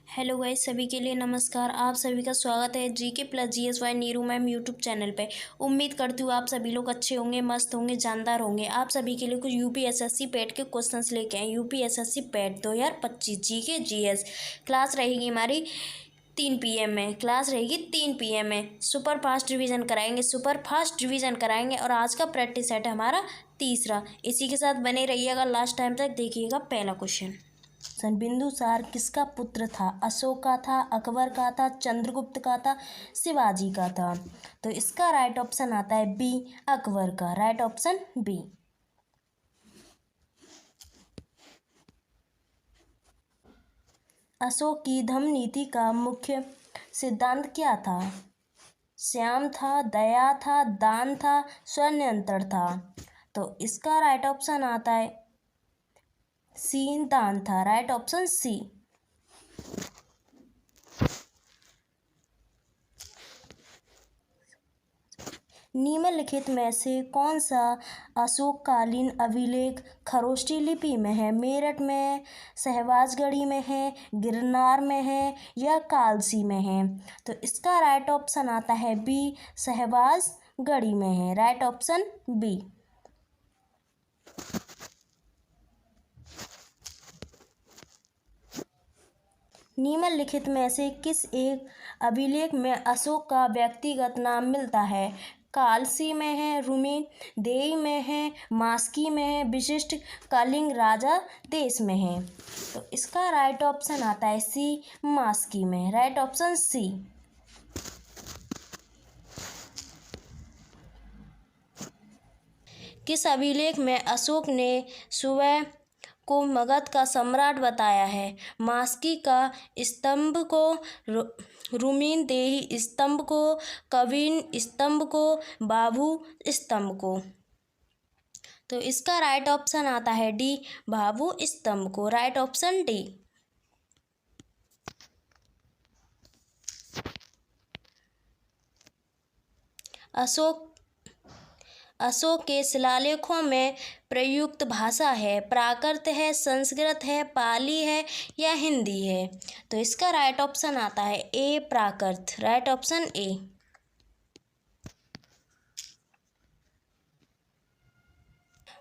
Hello guys, सभी के लिए नमस्कार। आप सभी का स्वागत है GK plus GSY Neeru ma'am YouTube channel पे। उम्मीद करती हूँ आप सभी लोग अच्छे होंगे, मस्त होंगे, जानदार होंगे। आप सभी के लिए कुछ यूपीएसएससी पेट के क्वेश्चंस लेके आए। यूपीएसएससी पेट 2025 जीके जीएस क्लास रहेगी हमारी 3 PM में। क्लास रहेगी 3 PM में। सुपर फास्ट रिवीजन कराएंगे और आज का प्रैक्टिस सेट है हमारा तीसरा। इसी के साथ बने रहिएगा लास्ट टाइम तक। देखिएगा पहला क्वेश्चन। बिंदुसार किसका पुत्र था? अशोक का था, अकबर का था, चंद्रगुप्त का था, शिवाजी का था? तो इसका राइट ऑप्शन आता है बी, अकबर का। Right option B. अशोक की धम्म नीति का मुख्य सिद्धांत क्या था? श्याम था, दया था, दान था, स्वनियंत्रण था? तो इसका राइट ऑप्शन आता है सी, दान था। Right option C. निम्नलिखित में से कौन सा अशोककालीन अभिलेख खरोष्टी लिपि में है? मेरठ में, शहबाजगढ़ी में है, गिरनार में है या कालसी में है? तो इसका राइट ऑप्शन आता है बी, शहबाजगढ़ी में है। Right option B. निम्नलिखित में से किस एक अभिलेख में अशोक का व्यक्तिगत नाम मिलता है? कालसी में है, रुमिन देई में है, मास्की में है, विशिष्ट कलिंग राजा देश में है? तो इसका राइट ऑप्शन आता है सी, मास्की में। Right option C. किस अभिलेख में अशोक ने सुबह को मगध का सम्राट बताया है? मास्की का स्तंभ को, रुमिन देही स्तंभ को, कविन स्तंभ को, बाबू स्तंभ को? तो इसका राइट ऑप्शन आता है डी, बाबू स्तंभ को। Right option D. अशोक के शिलालेखों में प्रयुक्त भाषा है? प्राकृत है, संस्कृत है, पाली है या हिंदी है? तो इसका राइट ऑप्शन आता है A, Prakrit. Right option A.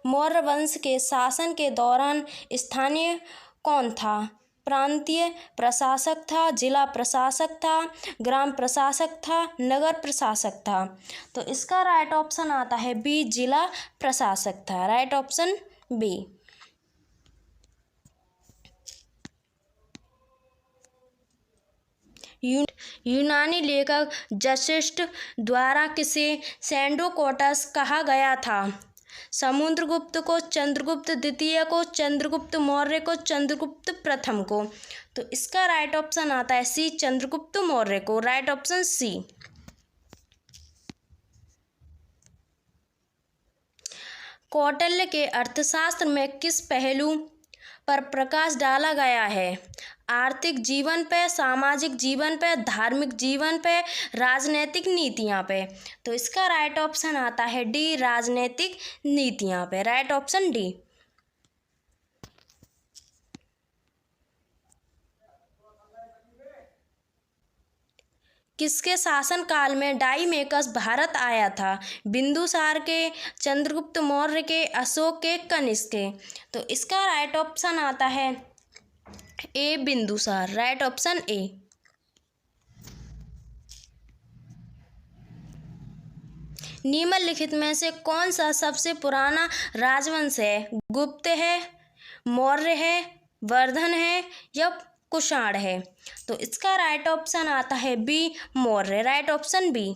Maurya वंश के शासन के दौरान स्थानीय कौन था? प्रांतीय प्रशासक था, जिला प्रशासक था, ग्राम प्रशासक था, नगर प्रशासक था? तो इसका राइट ऑप्शन आता है बी, जिला प्रशासक था। Right option B. यूनानी लेखक जसिष्ठ द्वारा किसे सेंडोकोटस कहा गया था? समुद्रगुप्त को, चंद्रगुप्त द्वितीय को, चंद्रगुप्त मौर्य को, चंद्रगुप्त प्रथम को? तो इसका राइट ऑप्शन आता है सी, चंद्रगुप्त मौर्य को। राइट ऑप्शन सी। कौटिल्य के अर्थशास्त्र में किस पहलू पर प्रकाश डाला गया है? आर्थिक जीवन पे, सामाजिक जीवन पे, धार्मिक जीवन पे, राजनैतिक नीतियाँ पे? तो इसका राइट ऑप्शन आता है डी, राजनैतिक नीतियाँ पे। Right option D. किसके शासनकाल में डाइमेकस भारत आया था? बिंदुसार के, चंद्रगुप्त मौर्य के, अशोक के, कनिष्क के? तो इसका राइट ऑप्शन आता है A, Bindusara. Right option A. निम्नलिखित में से कौन सा सबसे पुराना राजवंश है? गुप्त है, मौर्य है, वर्धन है या कुषाण है? तो इसका राइट ऑप्शन आता है B, Maurya. Right option B.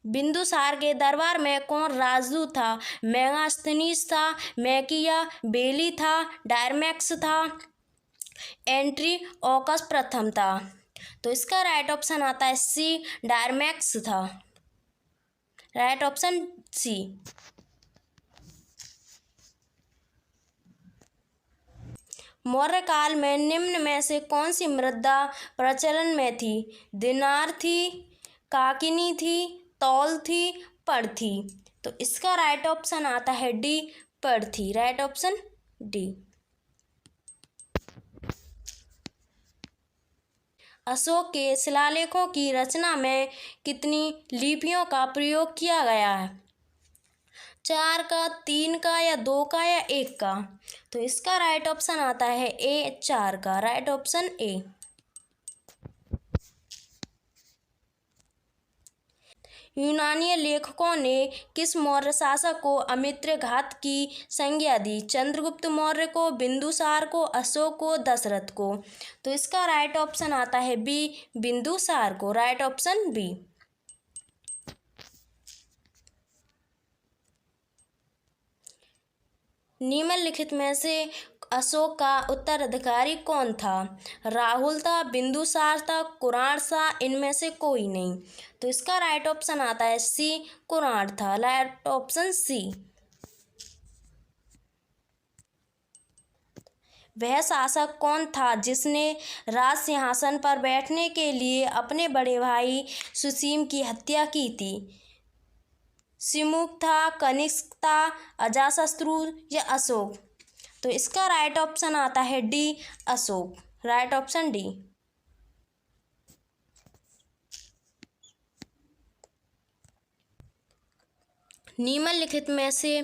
Bindusara के दरबार में कौन राजदूत था? मेगास्थनीज था, मैकिया बेली था, डायरमैक्स था, एंट्रीओकस प्रथम था? तो इसका राइट ऑप्शन आता है सी, डायरमैक्स था। राइट ऑप्शन सी। मौर्य काल में निम्न में से कौन सी मुद्रा प्रचलन में थी? दिनार थी, काकिनी थी, तौल थी, पर थी? तो इसका राइट ऑप्शन आता है डी, पर थी। Right option D. अशोक के शिलालेखों की रचना में कितनी लिपियों का प्रयोग किया गया है? 4 का, 3 का, या 2 का, या 1 का? तो इसका राइट ऑप्शन आता है ए, 4 का। राइट ऑप्शन ए। यूनानी लेखकों ने किस मौर्य शासक को अमित्रघात की संज्ञा दी? चंद्रगुप्त मौर्य को, बिंदुसार को, अशोक को, दशरथ को? तो इसका राइट ऑप्शन आता है बी, बिंदुसार को। Right option B. निम्नलिखित में से अशोक का उत्तराधिकारी कौन था? राहुल था, बिंदुसार था, कुराण था, इनमें से कोई नहीं? तो इसका राइट ऑप्शन आता है सी, कुराण था। Right option C. वह शासक कौन था जिसने राज सिंहासन पर बैठने के लिए अपने बड़े भाई सुसीम की हत्या की थी? सिमुक था, कनिष्क था, अजातशत्रु या अशोक? तो इसका राइट ऑप्शन आता है D, Ashok. Right option D. निम्नलिखित में से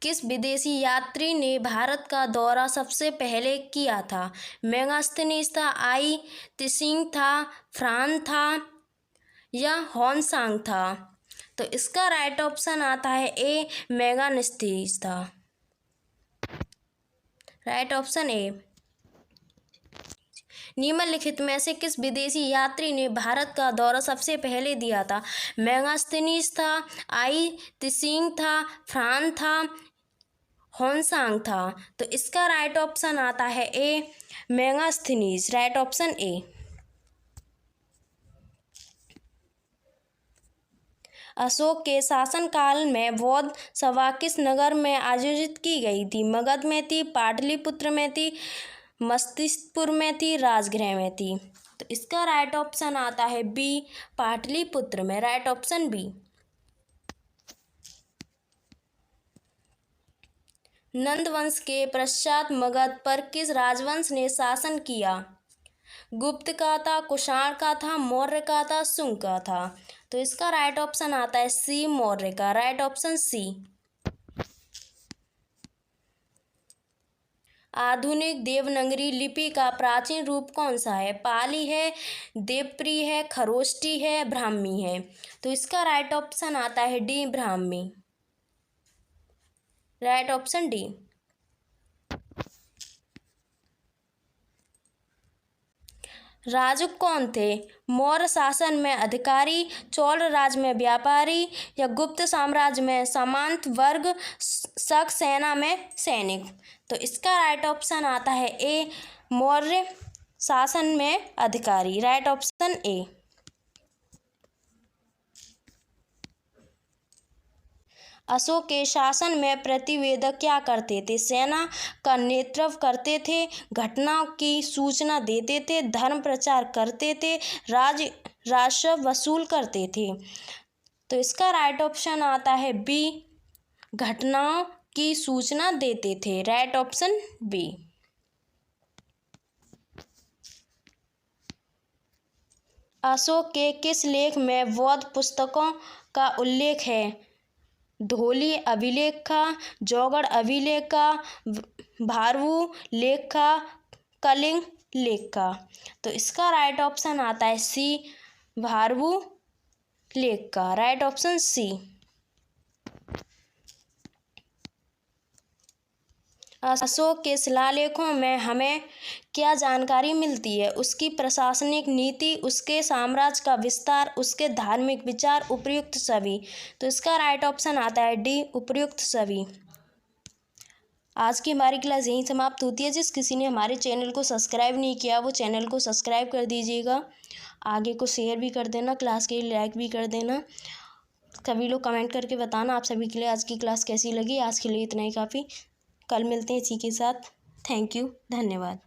किस विदेशी यात्री ने भारत का दौरा सबसे पहले किया था? मेगास्थनीज था, आई त्सिंग था, फ्रान था, या होनसांग था? तो इसका राइट ऑप्शन आता है ए, मेगास्थनीज था। Right option A. निम्नलिखित में से किस विदेशी यात्री ने भारत का दौरा सबसे पहले दिया था? मेगास्थनीज था, आई त्सिंग था, फ्रान था, होनसांग था? तो इसका राइट ऑप्शन आता है A, Megasthenes. Right option A. Ashoka के शासनकाल में बौद्ध सभा किस नगर में आयोजित की गई थी? मगध में थी, पाटलिपुत्र में थी, मस्तिष्कपुर में थी, राजगृह में थी? तो इसका राइट ऑप्शन आता है बी, पाटलिपुत्र में। Right option B. नंद वंश के पश्चात मगध पर किस राजवंश ने शासन किया? गुप्त का था, कुषाण का था, मौर्य का था, शुंग का था? तो इसका राइट ऑप्शन आता है सी, मौर्य का। Right option C. आधुनिक देवनागरी लिपि का प्राचीन रूप कौन सा है? पाली है, देवप्री है, खरोष्टी है, ब्राह्मी है? तो इसका राइट ऑप्शन आता है D, Brahmi. Right option D. राजक कौन थे? मौर्य शासन में अधिकारी, चोल राज में व्यापारी, या गुप्त साम्राज्य में सामंत वर्ग, शक सेना में सैनिक? तो इसका राइट ऑप्शन आता है ए, मौर्य शासन में अधिकारी। Right option A. अशोक के शासन में प्रतिवेदक क्या करते थे? सेना का नेतृत्व करते थे, घटनाओं की सूचना देते थे, धर्म प्रचार करते थे, राजस्व वसूल करते थे? तो इसका राइट ऑप्शन आता है बी, घटनाओं की सूचना देते थे। Right option B. अशोक के किस लेख में बौद्ध पुस्तकों का उल्लेख है? धौली अभिलेख का, जौगड़ अभिलेख का, भारवू लेख का, कलिंग लेख का? तो इसका राइट ऑप्शन आता है सी, भारवू लेख का। राइट ऑप्शन सी। अशोक के शिलालेखों में हमें क्या जानकारी मिलती है? उसकी प्रशासनिक नीति, उसके साम्राज्य का विस्तार, उसके धार्मिक विचार, उपर्युक्त सभी? तो इसका राइट ऑप्शन आता है डी, उपर्युक्त सभी। आज की हमारी क्लास यहीं समाप्त होती है। जिस किसी ने हमारे चैनल को सब्सक्राइब नहीं किया वो चैनल को सब्सक्राइब कर दीजिएगा, आगे को शेयर भी कर देना, क्लास के लिए लाइक भी कर देना। सभी लोग कमेंट करके बताना आप सभी के लिए आज की क्लास कैसी लगी। आज के लिए इतना ही काफ़ी। कल मिलते हैं इसी के साथ। थैंक यू, धन्यवाद।